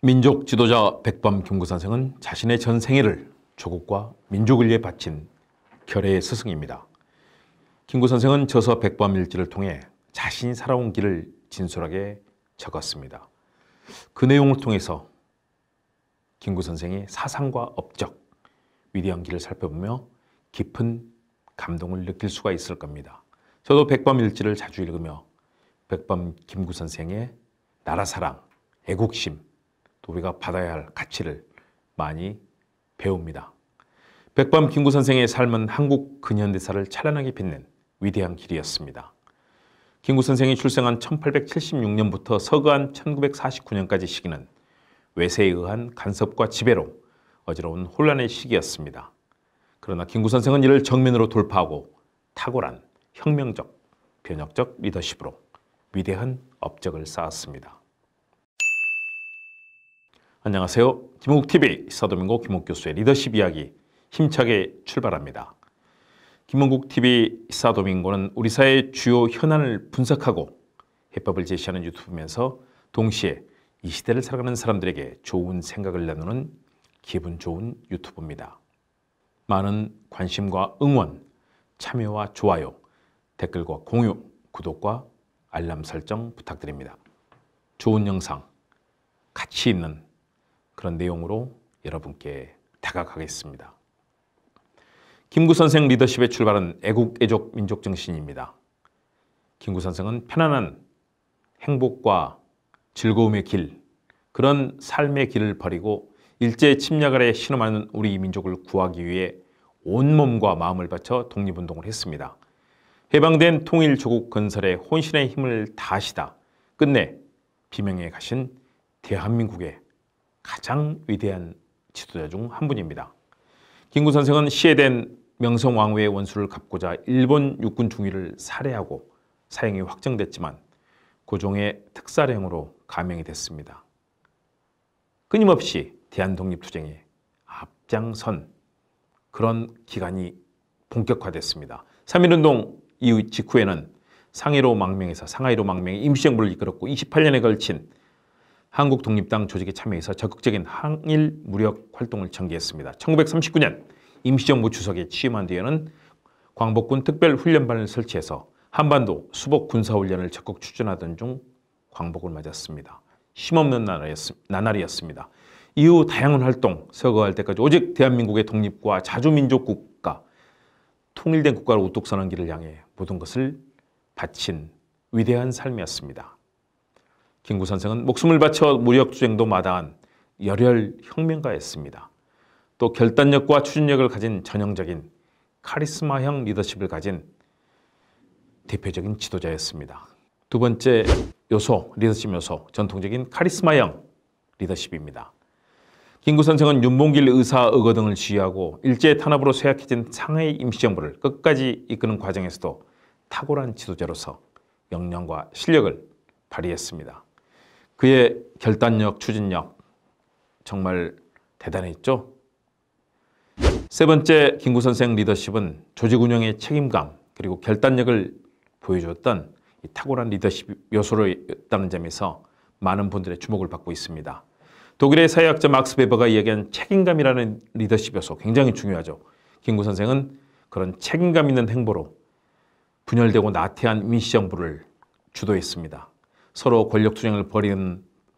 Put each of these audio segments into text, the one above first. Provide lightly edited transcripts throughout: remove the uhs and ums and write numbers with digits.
민족 지도자 백범 김구 선생은 자신의 전 생애를 조국과 민족을 위해 바친 결의의 스승입니다. 김구 선생은 저서 백범일지를 통해 자신이 살아온 길을 진솔하게 적었습니다. 그 내용을 통해서 김구 선생의 사상과 업적, 위대한 길을 살펴보며 깊은 감동을 느낄 수가 있을 겁니다. 저도 백범일지를 자주 읽으며 백범 김구 선생의 나라사랑, 애국심, 또 우리가 받아야 할 가치를 많이 배웁니다. 백범 김구 선생의 삶은 한국 근현대사를 찬란하게 빛낸 위대한 길이었습니다. 김구 선생이 출생한 1876년부터 서거한 1949년까지 시기는 외세에 의한 간섭과 지배로 어지러운 혼란의 시기였습니다. 그러나 김구 선생은 이를 정면으로 돌파하고 탁월한 혁명적, 변혁적 리더십으로 위대한 업적을 쌓았습니다. 안녕하세요. 김원국TV 서도민고 김원국 교수의 리더십 이야기 힘차게 출발합니다. 김원국TV 서도민고는 우리 사회의 주요 현안을 분석하고 해법을 제시하는 유튜브면서 동시에 이 시대를 살아가는 사람들에게 좋은 생각을 나누는 기분 좋은 유튜브입니다. 많은 관심과 응원, 참여와 좋아요, 댓글과 공유, 구독과 알람 설정 부탁드립니다. 좋은 영상, 가치 있는 그런 내용으로 여러분께 다가가겠습니다. 김구 선생 리더십의 출발은 애국, 애족, 민족 정신입니다. 김구 선생은 편안한 행복과 즐거움의 길, 그런 삶의 길을 버리고 일제 침략 아래 신음하는 우리 민족을 구하기 위해 온몸과 마음을 바쳐 독립운동을 했습니다. 해방된 통일 조국 건설에 혼신의 힘을 다하시다 끝내 비명에 가신 대한민국의 가장 위대한 지도자 중 한 분입니다. 김구 선생은 시해된 명성왕후의 원수를 갚고자 일본 육군 중위를 살해하고 사형이 확정됐지만 고종의 특사령으로 감형이 됐습니다. 끊임없이 대한독립투쟁에 앞장선 그런 기간이 본격화됐습니다. 3.1운동 이후 직후에는 상하이로 망명해 임시정부를 이끌었고 28년에 걸친 한국독립당 조직에 참여해서 적극적인 항일 무력 활동을 전개했습니다. 1939년 임시정부 주석에 취임한 뒤에는 광복군 특별훈련반을 설치해서 한반도 수복 군사훈련을 적극 추진하던 중 광복을 맞았습니다. 힘없는 나날이었습니다. 이후 다양한 활동, 서거할 때까지 오직 대한민국의 독립과 자주민족 국가, 통일된 국가를 우뚝 서는 길을 향해 모든 것을 바친 위대한 삶이었습니다. 김구 선생은 목숨을 바쳐 무력투쟁도 마다한 열혈 혁명가였습니다. 또 결단력과 추진력을 가진 전형적인 카리스마형 리더십을 가진 대표적인 지도자였습니다. 두 번째 요소, 리더십 요소, 전통적인 카리스마형 리더십입니다. 김구 선생은 윤봉길 의사 의거 등을 지휘하고 일제 탄압으로 쇠약해진 상하이 임시정부를 끝까지 이끄는 과정에서도 탁월한 지도자로서 역량과 실력을 발휘했습니다. 그의 결단력, 추진력 정말 대단했죠. 세 번째 김구 선생 리더십은 조직 운영의 책임감 그리고 결단력을 보여주었던 이 탁월한 리더십 요소였다는 점에서 많은 분들의 주목을 받고 있습니다. 독일의 사회학자 막스 베버가 이야기한 책임감이라는 리더십 요소 굉장히 중요하죠. 김구 선생은 그런 책임감 있는 행보로 분열되고 나태한 임시정부를 주도했습니다. 서로 권력투쟁을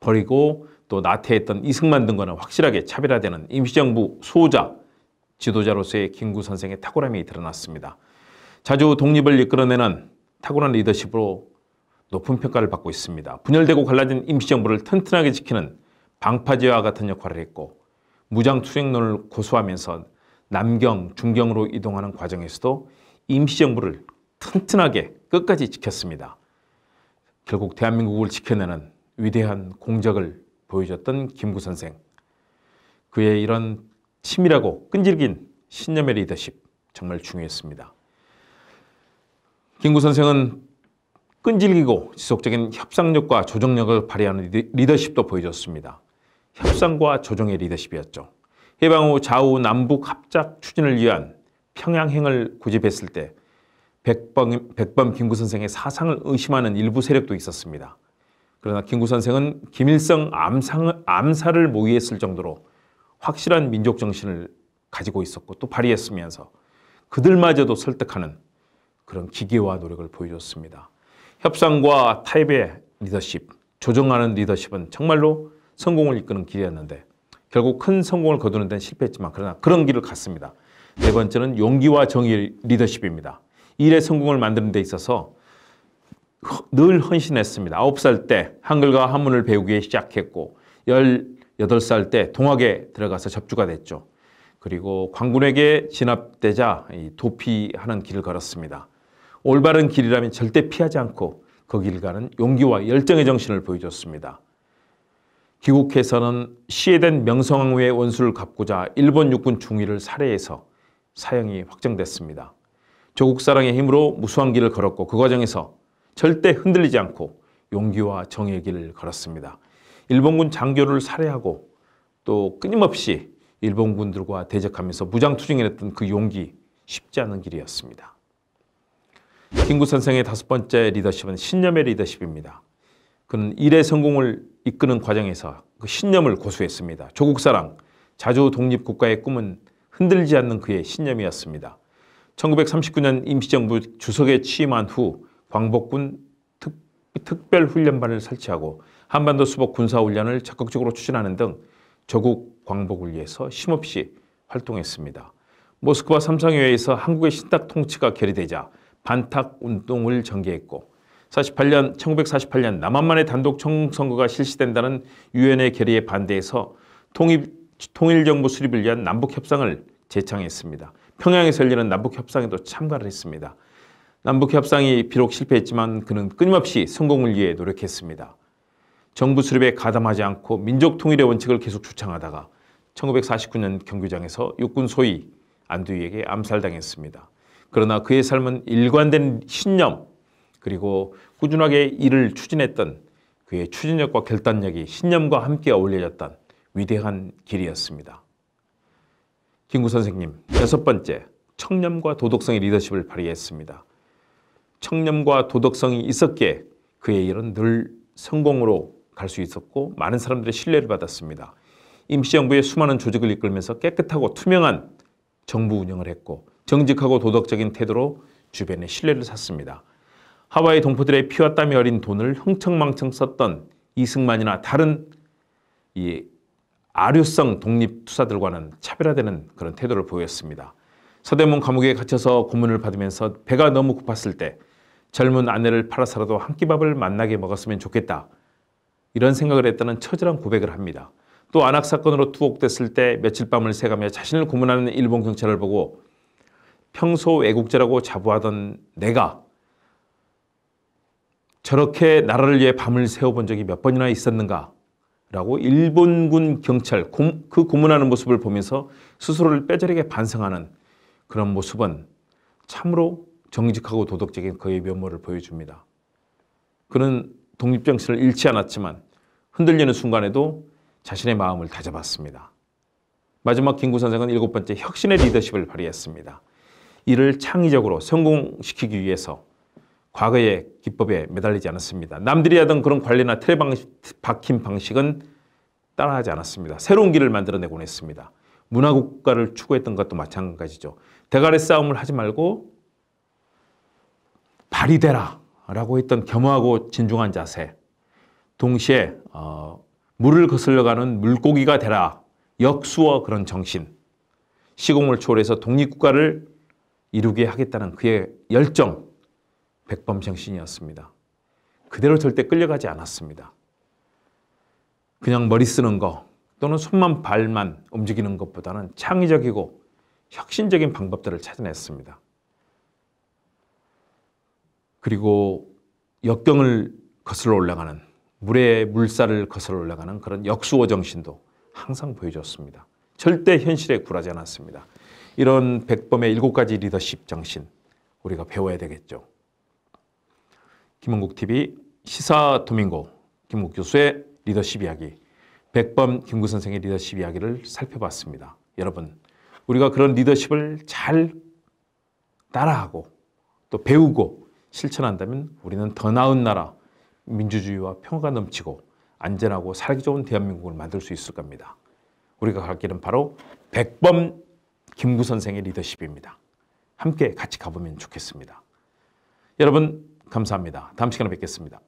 버리고 또 나태했던 이승만 등과는 확실하게 차별화되는 임시정부 수호자, 지도자로서의 김구 선생의 탁월함이 드러났습니다. 자주 독립을 이끌어내는 탁월한 리더십으로 높은 평가를 받고 있습니다. 분열되고 갈라진 임시정부를 튼튼하게 지키는 방파제와 같은 역할을 했고 무장투쟁론을 고수하면서 남경, 중경으로 이동하는 과정에서도 임시정부를 튼튼하게 끝까지 지켰습니다. 결국 대한민국을 지켜내는 위대한 공적을 보여줬던 김구 선생. 그의 이런 치밀하고 끈질긴 신념의 리더십 정말 중요했습니다. 김구 선생은 끈질기고 지속적인 협상력과 조정력을 발휘하는 리더십도 보여줬습니다. 협상과 조정의 리더십이었죠. 해방 후 좌우 남북 합작 추진을 위한 평양행을 고집했을 때 백범 김구 선생의 사상을 의심하는 일부 세력도 있었습니다. 그러나 김구 선생은 김일성 암살을 모의했을 정도로 확실한 민족 정신을 가지고 있었고 또 발휘했으면서 그들마저도 설득하는 그런 기계와 노력을 보여줬습니다. 협상과 타협의 리더십, 조정하는 리더십은 정말로 성공을 이끄는 길이었는데 결국 큰 성공을 거두는 데는 실패했지만 그러나 그런 길을 갔습니다. 네 번째는 용기와 정의의 리더십입니다. 일의 성공을 만드는 데 있어서 늘 헌신했습니다. 9살 때 한글과 한문을 배우기 시작했고 18살 때 동학에 들어가서 접주가 됐죠. 그리고 광군에게 진압되자 도피하는 길을 걸었습니다. 올바른 길이라면 절대 피하지 않고 그 길을 가는 용기와 열정의 정신을 보여줬습니다. 귀국해서는 시해된 명성황후의 원수를 갚고자 일본 육군 중위를 살해해서 사형이 확정됐습니다. 조국 사랑의 힘으로 무수한 길을 걸었고 그 과정에서 절대 흔들리지 않고 용기와 정의의 길을 걸었습니다. 일본군 장교를 살해하고 또 끊임없이 일본군들과 대적하면서 무장투쟁했던 그 용기 쉽지 않은 길이었습니다. 김구 선생의 5번째 리더십은 신념의 리더십입니다. 그는 일의 성공을 이끄는 과정에서 그 신념을 고수했습니다. 조국사랑, 자주 독립국가의 꿈은 흔들리지 않는 그의 신념이었습니다. 1939년 임시정부 주석에 취임한 후 광복군 특별훈련반을 설치하고 한반도 수복 군사훈련을 적극적으로 추진하는 등 조국 광복을 위해서 쉼없이 활동했습니다. 모스크바 삼상회의에서 한국의 신탁 통치가 결의되자 반탁운동을 전개했고 1948년 남한만의 단독 총선거가 실시된다는 유엔의 결의에 반대해서 통일정부 수립을 위한 남북협상을 제창했습니다. 평양에서 열리는 남북협상에도 참가를 했습니다. 남북협상이 비록 실패했지만 그는 끊임없이 성공을 위해 노력했습니다. 정부 수립에 가담하지 않고 민족 통일의 원칙을 계속 주창하다가 1949년 경규장에서 육군 소위 안두희에게 암살당했습니다. 그러나 그의 삶은 일관된 신념 그리고 꾸준하게 일을 추진했던 그의 추진력과 결단력이 신념과 함께 어울려졌던 위대한 길이었습니다. 김구 선생님 6번째, 청렴과 도덕성의 리더십을 발휘했습니다. 청렴과 도덕성이 있었기에 그의 일은 늘 성공으로 갈 수 있었고 많은 사람들의 신뢰를 받았습니다. 임시정부의 수많은 조직을 이끌면서 깨끗하고 투명한 정부 운영을 했고 정직하고 도덕적인 태도로 주변의 신뢰를 샀습니다. 하와이 동포들의 피와 땀이 어린 돈을 흥청망청 썼던 이승만이나 다른 이 아류성 독립투사들과는 차별화되는 그런 태도를 보였습니다. 서대문 감옥에 갇혀서 고문을 받으면서 배가 너무 고팠을 때 젊은 아내를 팔아서라도 한 끼밥을 만나게 먹었으면 좋겠다. 이런 생각을 했다는 처절한 고백을 합니다. 또 안학사건으로 투옥됐을 때 며칠 밤을 새가며 자신을 고문하는 일본 경찰을 보고 평소 외국자라고 자부하던 내가 저렇게 나라를 위해 밤을 새워본 적이 몇 번이나 있었는가 라고 일본군 경찰 그 고문하는 모습을 보면서 스스로를 뼈저리게 반성하는 그런 모습은 참으로 정직하고 도덕적인 그의 면모를 보여줍니다. 그는 독립정신을 잃지 않았지만 흔들리는 순간에도 자신의 마음을 다잡았습니다. 마지막 김구 선생은 7번째 혁신의 리더십을 발휘했습니다. 이를 창의적으로 성공시키기 위해서 과거의 기법에 매달리지 않았습니다. 남들이 하던 그런 관리나 틀에 박힌 방식은 따라하지 않았습니다. 새로운 길을 만들어내곤 했습니다. 문화국가를 추구했던 것도 마찬가지죠. 대가리 싸움을 하지 말고 발이 되라 라고 했던 겸허하고 진중한 자세, 동시에 물을 거슬러가는 물고기가 되라 역수어 그런 정신, 시공을 초월해서 독립국가를 이루게 하겠다는 그의 열정, 백범정신이었습니다. 그대로 절대 끌려가지 않았습니다. 그냥 머리 쓰는 거 또는 손만 발만 움직이는 것보다는 창의적이고 혁신적인 방법들을 찾아냈습니다. 그리고 역경을 거슬러 올라가는 물의 물살을 거슬러 올라가는 그런 역수호 정신도 항상 보여줬습니다. 절대 현실에 굴하지 않았습니다. 이런 백범의 7가지 리더십 정신 우리가 배워야 되겠죠. 김원국TV 시사도민고 김국 교수의 리더십 이야기, 백범 김구 선생의 리더십 이야기를 살펴봤습니다. 여러분, 우리가 그런 리더십을 잘 따라하고 또 배우고 실천한다면 우리는 더 나은 나라, 민주주의와 평화가 넘치고 안전하고 살기 좋은 대한민국을 만들 수 있을 겁니다. 우리가 갈 길은 바로 백범 김구 선생의 리더십입니다. 함께 같이 가보면 좋겠습니다. 여러분 감사합니다. 다음 시간에 뵙겠습니다.